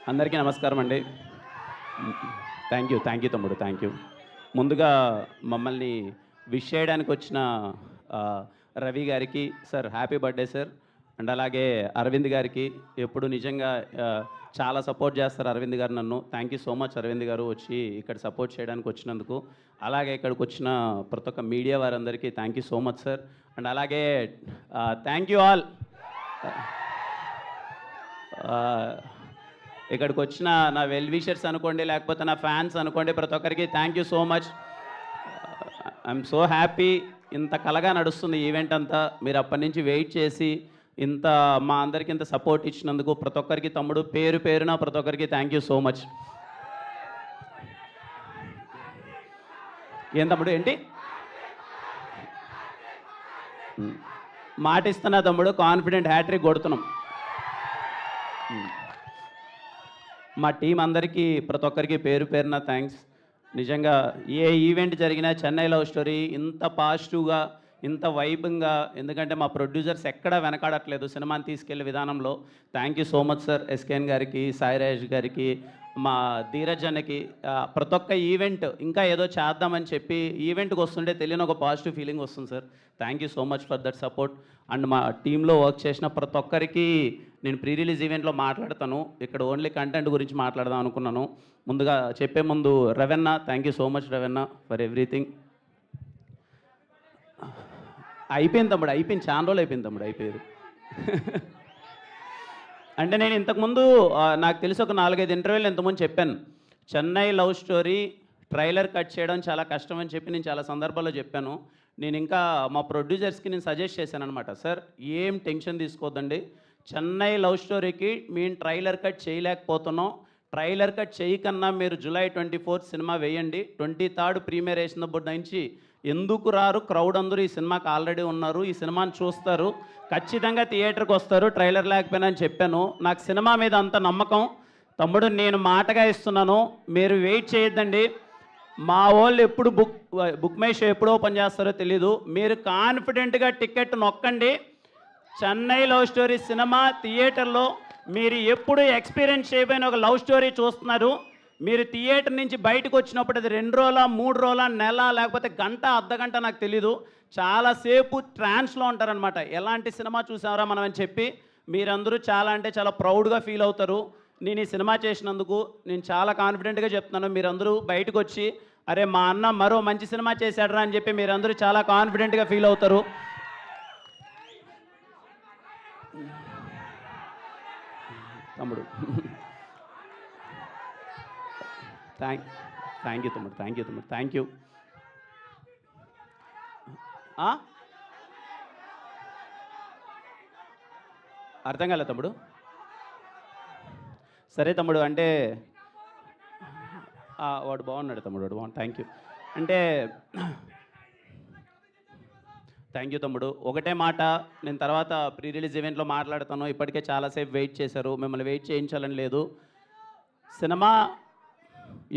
అందరికీ నమస్కారం అండి. థ్యాంక్ యూ తమ్ముడు, థ్యాంక్ యూ. ముందుగా మమ్మల్ని విష్ చేయడానికి వచ్చిన రవి గారికి sir happy birthday sir. And అలాగే అరవింద్ గారికి ఎప్పుడు నిజంగా చాలా సపోర్ట్ చేస్తారు అరవింద్ గారు నన్ను. Thank you so much Arvind గారు వచ్చి ఇక్కడ సపోర్ట్ చేయడానికి వచ్చినందుకు. అలాగే ఇక్కడికి వచ్చిన ప్రతి ఒక్క మీడియా వారందరికీ thank you so much sir. And అలాగే థ్యాంక్ యూ ఆల్. ఇక్కడికి వచ్చిన నా వెల్ విషర్స్ అనుకోండి, లేకపోతే నా ఫ్యాన్స్ అనుకోండి, ప్రతి ఒక్కరికి thank you so much. I'm so happy. ఇంత కలగా నడుస్తుంది ఈవెంట్ అంతా. మీరు అప్పటి నుంచి వెయిట్ చేసి ఇంత మా అందరికి ఇంత సపోర్ట్ ఇచ్చినందుకు ప్రతి ఒక్కరికి తమ్ముడు పేరు పేరున ప్రతి ఒక్కరికి థ్యాంక్ యూ సో మచ్. ఏం తమ్ముడు ఏంటి మాట ఇస్తున్నా తమ్ముడు, కాన్ఫిడెంట్ హ్యాట్రిక్ కొడుతున్నాం. మా టీం అందరికీ ప్రతి ఒక్కరికి పేరు పేరున థ్యాంక్స్. నిజంగా ఏ ఈవెంట్ జరిగినా చెన్నై లవ్ స్టోరీ ఇంత పాజిటివ్గా, ఇంత వైబ్గా, ఎందుకంటే మా ప్రొడ్యూసర్స్ ఎక్కడా వెనకాడట్లేదు సినిమాని తీసుకెళ్లే విధానంలో. Thank you so much sir. SKN గారికి, సాయిరాజ్ గారికి, మా ధీరజ్ అన్నకి. ప్రతి ఒక్క ఈవెంట్ ఇంకా ఏదో చేద్దామని చెప్పి ఈవెంట్కి వస్తుంటే తెలియని ఒక పాజిటివ్ ఫీలింగ్ వస్తుంది sir. Thank you so much for that support. And మా టీంలో వర్క్ చేసిన ప్రతి ఒక్కరికి నేను ప్రీ రిలీజ్ ఈవెంట్లో మాట్లాడతాను. ఇక్కడ ఓన్లీ కంటెంట్ గురించి మాట్లాడదాం అనుకున్నాను. ముందుగా చెప్పే ముందు Ravanna, thank you so much Ravanna for everything. అయిపోయింది తమ్ముడు, అయిపోయింది, చాలా రోజులు అయిపోయింది తమ్ముడు, అయిపోయేది. అంటే నేను ఇంతకుముందు నాకు తెలిసి ఒక 4-5 ఇంటర్వ్యూలు ఇంతకుముందు చెప్పాను. Chennai love story trailer cut చేయడం చాలా కష్టం అని చెప్పి నేను చాలా సందర్భాల్లో చెప్పాను. నేను ఇంకా మా ప్రొడ్యూసర్స్కి నేను సజెస్ట్ చేశాను అనమాట. సార్ ఏం టెన్షన్ తీసుకోవద్దండి, చెన్నై లవ్ స్టోరీకి మేము ట్రైలర్ కట్ చేయలేకపోతున్నాం. ట్రైలర్ కట్ చేయకన్నా మీరు జూలై 24 సినిమా వేయండి. 23rd ప్రీమియర్ వేసినప్పుడు నుంచి ఎందుకు రారు, క్రౌడ్ అందరూ ఈ సినిమాకి ఆల్రెడీ ఉన్నారు, ఈ సినిమాని చూస్తారు, ఖచ్చితంగా థియేటర్కి వస్తారు ట్రైలర్ లేకపోయినా అని చెప్పాను. నాకు సినిమా మీద అంత నమ్మకం తమ్ముడు, నేను మాటగా ఇస్తున్నాను. మీరు వెయిట్ చేయొద్దండి. మా వాళ్ళు ఎప్పుడు బుక్ మై షో ఎప్పుడు ఓపెన్ చేస్తారో తెలీదు. మీరు కాన్ఫిడెంట్గా టికెట్ నొక్కండి. చెన్నై లవ్ స్టోరీ సినిమా థియేటర్లో మీరు ఎప్పుడు ఎక్స్పీరియన్స్ చేయబోయిన ఒక లవ్ స్టోరీ చూస్తున్నారు. మీరు థియేటర్ నుంచి బయటకు వచ్చినప్పుడు అది 2 రోజుల 3 రోజుల నెల లేకపోతే గంట అర్ధగంట నాకు తెలీదు, చాలాసేపు ట్రాన్స్లో ఉంటారనమాట. ఎలాంటి సినిమా చూసారా మనం అని చెప్పి మీరందరూ చాలా అంటే చాలా ప్రౌడ్గా ఫీల్ అవుతారు. నేను ఈ సినిమా చేసినందుకు నేను చాలా కాన్ఫిడెంట్గా చెప్తున్నాను. మీరందరూ బయటకు వచ్చి అరే మా అన్న మరో మంచి సినిమా చేశాడరా అని చెప్పి మీరందరూ చాలా కాన్ఫిడెంట్గా ఫీల్ అవుతారు. తమ్ముడు థ్యాంక్ యూ తమ్ముడు, థ్యాంక్ యూ. అర్థం కాలే తమ్ముడు. సరే తమ్ముడు, అంటే వాడు బాగున్నాడు తమ్ముడు, వాడు బాగున్నాడు. Thank you. అంటే థ్యాంక్ యూ తమ్ముడు. ఒకటే మాట, నేను తర్వాత ప్రీ రిలీజ్ ఈవెంట్లో మాట్లాడతాను. ఇప్పటికే చాలాసేపు వెయిట్ చేశారు, మిమ్మల్ని వెయిట్ చేయించాలని లేదు. సినిమా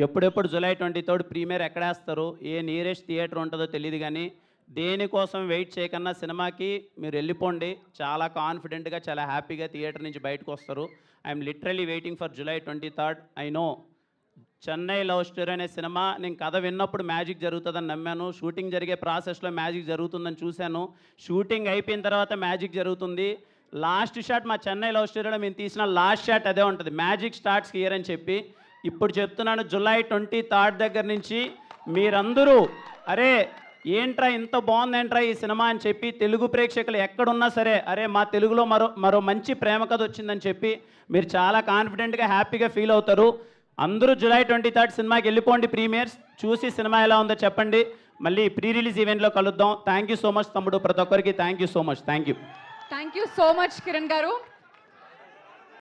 ఎప్పుడెప్పుడు జూలై 23rd ప్రీమియర్ ఎక్కడేస్తారు, ఏ నియరెస్ట్ థియేటర్ ఉంటుందో తెలియదు, కానీ దేనికోసం వెయిట్ చేయకన్నా సినిమాకి మీరు వెళ్ళిపోండి. చాలా కాన్ఫిడెంట్గా, చాలా హ్యాపీగా థియేటర్ నుంచి బయటకు వస్తారు. I'm literally waiting for July 23rd. I know Chennai love story అనే సినిమా నేను కథ విన్నప్పుడు మ్యాజిక్ జరుగుతుందని నమ్మాను. షూటింగ్ జరిగే ప్రాసెస్లో మ్యాజిక్ జరుగుతుందని చూశాను. షూటింగ్ అయిపోయిన తర్వాత మ్యాజిక్ జరుగుతుంది. లాస్ట్ షాట్ మా చెన్నై లవ్ స్టోరీలో మేము తీసిన లాస్ట్ షాట్ అదే ఉంటుంది, మ్యాజిక్ స్టార్ట్స్ హియర్ అని చెప్పి. ఇప్పుడు చెప్తున్నాను, జూలై 23rd దగ్గర నుంచి మీరందరూ అరే ఏంట్రా ఇంత బాగుందేంట్రా ఈ సినిమా అని చెప్పి తెలుగు ప్రేక్షకులు ఎక్కడున్నా సరే అరే మా తెలుగులో మరో మంచి ప్రేమ కథ వచ్చిందని చెప్పి మీరు చాలా కాన్ఫిడెంట్గా హ్యాపీగా ఫీల్ అవుతారు. అందరూ జూలై 23rd సినిమాకి వెళ్ళిపోండి, ప్రీమియర్స్ చూసి సినిమా ఎలా ఉందో చెప్పండి. మళ్ళీ ప్రీ రిలీజ్ ఈవెంట్లో కలుద్దాం. థ్యాంక్ యూ సో మచ్ తమ్ముడు, ప్రతి ఒక్కరికి thank you so much. Thank you so much Kiran గారు.